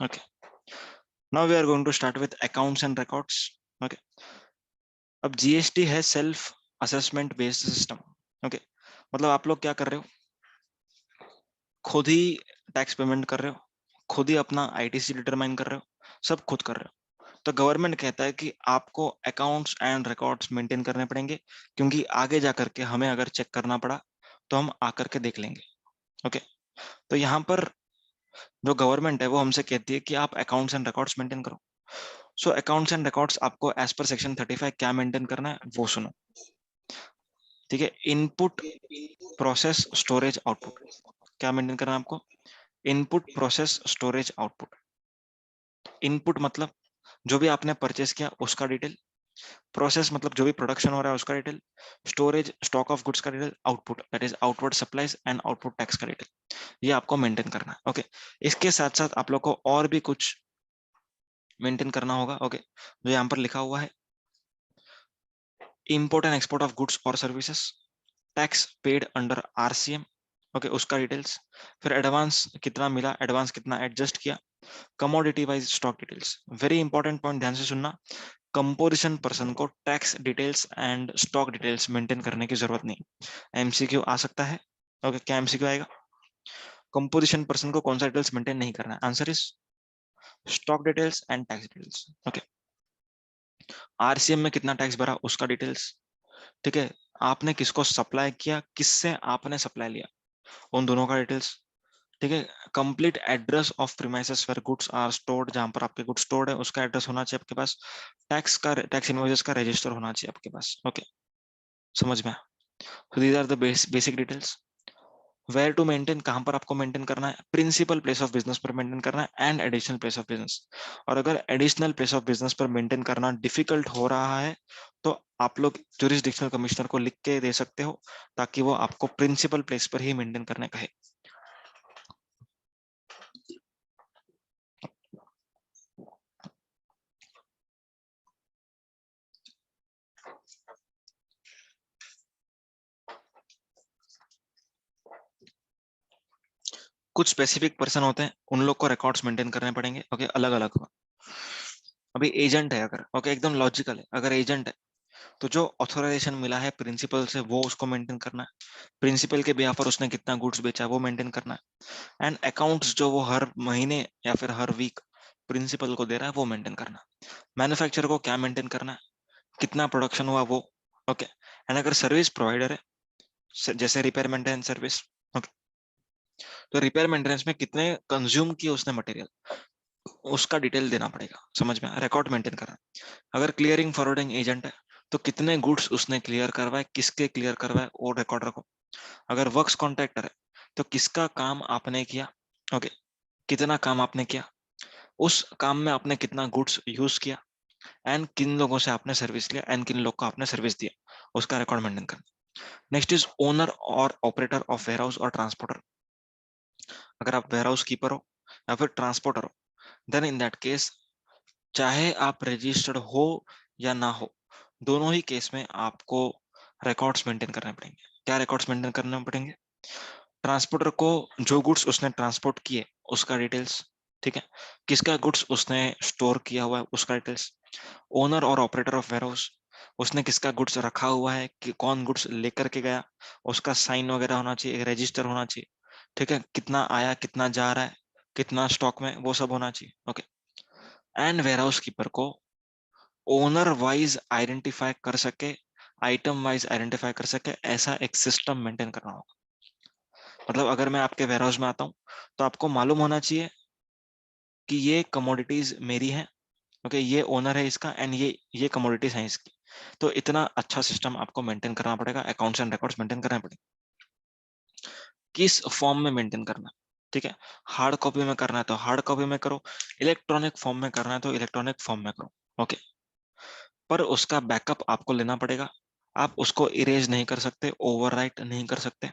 Okay. Now we are going to start with accounts and records. Okay. अब GST है self assessment based system. Okay, मतलब आप लोग क्या कर रहे हो, खुद ही टैक्स पेमेंट कर रहे हो, खुद ही अपना आईटीसी डिटरमाइन कर रहे हो, सब खुद कर रहे हो. तो गवर्नमेंट कहता है कि आपको अकाउंट्स एंड रिकॉर्ड्स मेंटेन करने पड़ेंगे, क्योंकि आगे जा करके हमें अगर चेक करना पड़ा तो हम आकर के देख लेंगे. ओके, तो यहाँ पर जो गवर्नमेंट है वो हमसे कहती है कि आप अकाउंट्स एंड रिकॉर्ड्स मेंटेन करो. सो अकाउंट्स एंड रिकॉर्ड्स आपको एज पर सेक्शन 35 क्या मेंटेन करना है वो सुनो. ठीक है, इनपुट प्रोसेस स्टोरेज आउटपुट क्या मेंटेन करना है आपको. Input process storage output. Input मतलब जो भी आपने परचेस किया उसका डिटेल, प्रोसेस मतलब जो भी प्रोडक्शन हो रहा है उसका detail, storage stock of goods का detail, output that is outward supplies and output tax का डिटेल. ये आपको मेंटेन करना है. ओके, इसके साथ साथ आप लोग को और भी कुछ मेंटेन करना होगा. ओके, जो यहाँ पर लिखा हुआ है, import and export of goods और services, tax paid under RCM. Okay, उसका डिटेल्स, फिर एडवांस कितना मिला, एडवांस कितना एडजस्ट किया, commodity wise stock details. Very important point, ध्यान से सुनना. कंपोजिशन पर्सन को tax details and stock details maintain करने की जरूरत नहीं. एमसीक्यू आ सकता है. ओके, क्या एमसीक्यू आएगा, कंपोजिशन पर्सन को कौन सा डिटेल्स मेंटेन नहीं करना है. Answer is stock details and tax details. Okay, RCM में कितना टैक्स भरा उसका डिटेल्स. ठीक है, आपने किसको सप्लाई किया, किससे आपने सप्लाई लिया, उन दोनों का डिटेल्स. ठीक है, complete address of premises where goods are stored, जहां पर आपके गुड्स स्टोर्ड है उसका एड्रेस होना चाहिए आपके पास. टैक्स इनवॉइसेस का रजिस्टर होना चाहिए आपके पास. ओके, समझ में. So these are the basic details. Where to maintain, कहां पर आपको मेंटेन करना है, प्रिंसिपल प्लेस ऑफ बिजनेस पर मेंटेन करना है and additional place of business. और अगर एडिशनल प्लेस ऑफ बिजनेस पर मेंटेन करना डिफिकल्ट हो रहा है तो आप लोग ज्यूरिसडिक्शनल कमिश्नर को लिख के दे सकते हो, ताकि वो आपको प्रिंसिपल प्लेस पर ही मेंटेन करने कहे. कुछ स्पेसिफिक पर्सन होते हैं, उन लोग को रिकॉर्ड्स मेंटेन करने पड़ेंगे. ओके, अलग अलग. अभी एजेंट है अगर, ओके एकदम लॉजिकल है, अगर एजेंट है तो जो ऑथराइजेशन मिला है प्रिंसिपल से वो उसको मेंटेन करना है. प्रिंसिपल के बिहाफ पर उसने कितना गुड्स बेचा वो मेंटेन करना है. एंड अकाउंट्स जो वो हर महीने या फिर हर वीक प्रिंसिपल को दे रहा है वो मेंटेन करना है. मैन्युफैक्चरर को क्या मेंटेन करना है, कितना प्रोडक्शन हुआ वो. ओके, एंड अगर सर्विस प्रोवाइडर है जैसे रिपेयर मेंटेनेंस सर्विस, ओके, तो रिपेयर मेंटेनेंस में कितने कंज्यूम किए उसने मटेरियल, उसका डिटेल देना पड़ेगा. समझ में, रिकॉर्ड मेंटेन करना. अगर क्लियरिंग फॉरवर्डिंग एजेंट है तो कितने गुड्स उसने क्लियर करवाए, किसके क्लियर करवाए वो रिकॉर्ड रखो. अगर वर्क्स कॉन्ट्रैक्टर है तो किसका काम आपने किया, ओके, कितना काम आपने किया, उस काम में आपने कितना गुड्स यूज किया, एंड किन लोगों से आपने सर्विस लिया एंड किन लोग को आपने सर्विस दिया, उसका रिकॉर्ड मेंटेन करना. नेक्स्ट इज ओनर और ऑपरेटर ऑफ वेयर हाउस और ट्रांसपोर्टर. अगर आप वेयर हाउस कीपर हो या फिर ट्रांसपोर्टर हो, देन इन दैट केस चाहे आप रजिस्टर्ड हो या ना हो, दोनों ही केस में आपको रिकॉर्ड्स मेंटेन करने पड़ेंगे. क्या रिकॉर्ड्स मेंटेन करने पड़ेंगे, ट्रांसपोर्टर को जो गुड्स उसने ट्रांसपोर्ट किए उसका डिटेल्स. ठीक है, किसका गुड्स उसने स्टोर किया हुआ है उसका डिटेल्स. ओनर और ऑपरेटर ऑफ वेयर हाउस, उसने किसका गुड्स रखा हुआ है, कि कौन गुड्स लेकर के गया, उसका साइन वगैरह होना चाहिए, एक रजिस्टर होना चाहिए. ठीक है, कितना आया कितना जा रहा है, कितना स्टॉक में, वो सब होना चाहिए. Okay, and warehouse keeper को ओनर वाइज आइडेंटिफाई कर सके, आइटम वाइज आइडेंटिफाई कर सके, ऐसा एक सिस्टम मेंटेन करना होगा. मतलब अगर मैं आपके वेयर हाउस में आता हूँ तो आपको मालूम होना चाहिए कि ये कमोडिटीज मेरी हैं. ओके, ये ओनर है इसका एंड ये कमोडिटीज हैं इसकी. तो इतना अच्छा सिस्टम आपको मेंटेन करना पड़ेगा, अकाउंट्स एंड रिकॉर्ड्स मेंटेन करना पड़ेगा. किस फॉर्म में मेंटेन करना, ठीक है, हार्ड कॉपी में करना है तो हार्ड कॉपी में करो, इलेक्ट्रॉनिक फॉर्म में करना है तो इलेक्ट्रॉनिक फॉर्म में करो. ओके, पर उसका बैकअप आपको लेना पड़ेगा. आप उसको इरेज नहीं कर सकते, ओवरराइट नहीं कर सकते.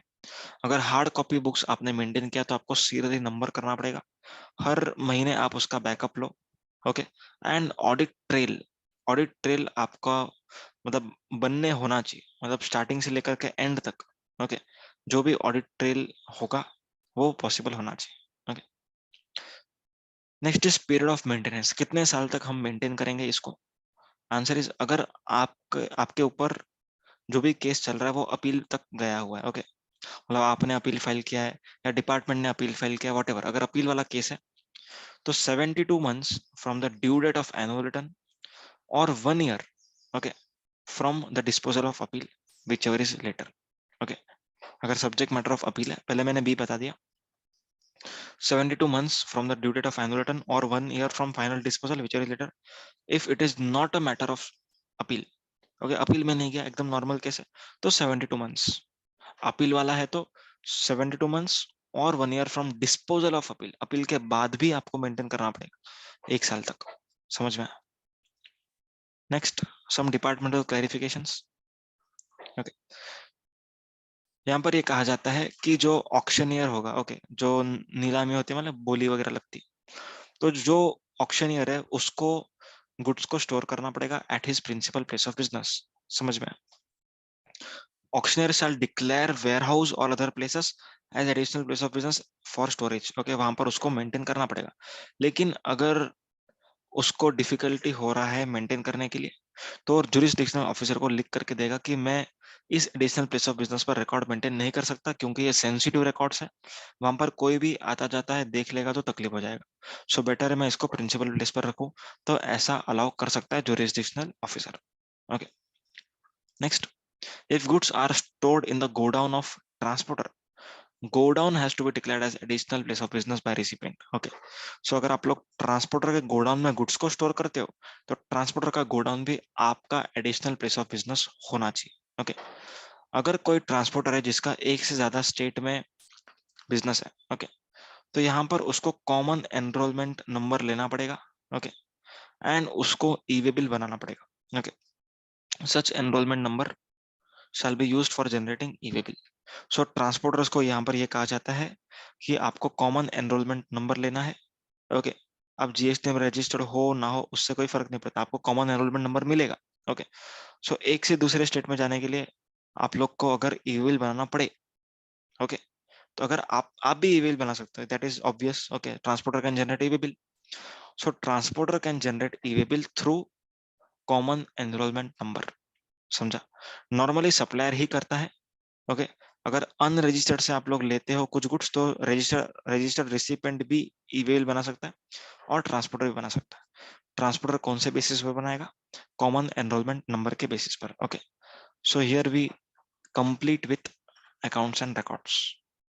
अगर हार्ड कॉपी बुक्स आपने मेंटेन किया तो आपको सीरियली नंबर करना पड़ेगा, हर महीने आप उसका backup low. Okay, and audit trail आपका मतलब बनने होना चाहिए, मतलब स्टार्टिंग से लेकर के एंड तक. ओके, जो भी ऑडिट ट्रेल होगा वो पॉसिबल होना चाहिए. Okay, next is period of maintenance, कितने साल तक हम मेंटेन करेंगे इसको। आंसर इज, अगर आपके ऊपर जो भी केस चल रहा है वो अपील तक गया हुआ है, ओके, मतलब आपने अपील फाइल किया है या डिपार्टमेंट ने अपील फाइल किया है, वॉट, अगर अपील वाला केस है तो 72 months from the due date of annual return और 1 year, okay, from the disposal of appeal, whichever is later, okay. अगर सब्जेक्ट मैटर ऑफ अपील है, पहले मैंने बी बता दिया, 72 months from the due date of annual return or 1 year from final disposal whichever is later, if it is not a matter of appeal, okay, appeal में नहीं गया, एकदम normal case है, तो 72 months। अपील वाला है तो 72 months और 1 year from disposal of appeal, appeal के बाद भी आपको मेंटेन करना पड़ेगा 1 साल तक। समझ में? नेक्स्ट, सम डिपार्टमेंटल क्लैरिफिकेशंस, ओके। यहाँ पर ये कहा जाता है कि जो ऑक्शनियर होगा, ओके, जो नीलामी होती है, मतलब बोली वगैरह लगती, तो जो ऑक्शनियर है उसको गुड्स को स्टोर करना पड़ेगा at his principal place of business. समझ में? Auctioneer shall declare warehouse और other places as additional place of business for storage, okay, वहां पर उसको मेंटेन करना पड़ेगा। लेकिन अगर उसको डिफिकल्टी हो रहा है मेंटेन करने के लिए, तो जुरिस्डिक्शनल ऑफिसर को लिख करके देगा कि मैं इस एडिशनल प्लेस ऑफ बिजनेस पर रिकॉर्ड मेंटेन नहीं कर सकता क्योंकि ये सेंसिटिव रिकॉर्ड्स है, वहां पर कोई भी आता जाता है देख लेगा तो तकलीफ हो जाएगा, सो बेटर है मैं इसको प्रिंसिपल प्लेस पर रखूं। तो ऐसा अलाउ कर सकता है jurisdictional officer, okay. Next, if goods are stored in the godown of transporter, godown has to be declared as additional place of business by recipient, okay. So अगर आप लोग ट्रांसपोर्टर के गोडाउन में गुड्स को store करते हो तो transporter का गोडाउन भी आपका एडिशनल प्लेस ऑफ बिजनेस होना चाहिए, ओके। अगर कोई ट्रांसपोर्टर है जिसका एक से ज्यादा स्टेट में बिजनेस है, ओके, तो यहाँ पर उसको कॉमन एनरोलमेंट नंबर लेना पड़ेगा, ओके, एंड उसको ई-वे बिल बनाना पड़ेगा, okay. Such enrolment number shall be used for generating e-way bill. So transporters को यहाँ पर यह कहा जाता है कि आपको कॉमन एनरोलमेंट नंबर लेना है, ओके। अब जीएसटी में रजिस्टर्ड हो ना हो उससे कोई फर्क नहीं पड़ता, आपको कॉमन एनरोलमेंट नंबर मिलेगा, ओके। सो एक से दूसरे स्टेट में जाने के लिए आप लोग को अगर ई-वे बिल बनाना पड़े, ओके, तो अगर आप भी ई-वे बिल बना सकते हो, that is obvious, okay. Transporter can generate e-way bill, so transporter can generate e-way bill through common enrolment number. समझा? नॉर्मली सप्लायर ही करता है, ओके। अगर अनरजिस्टर्ड से आप लोग लेते हो कुछ गुड्स तो रजिस्टर्ड रिसिपेंट भी ईमेल बना सकता है और ट्रांसपोर्टर भी बना सकता है। ट्रांसपोर्टर कौन से बेसिस पर बनाएगा? कॉमन एनरोलमेंट नंबर के बेसिस पर, okay. So here we complete with accounts and records.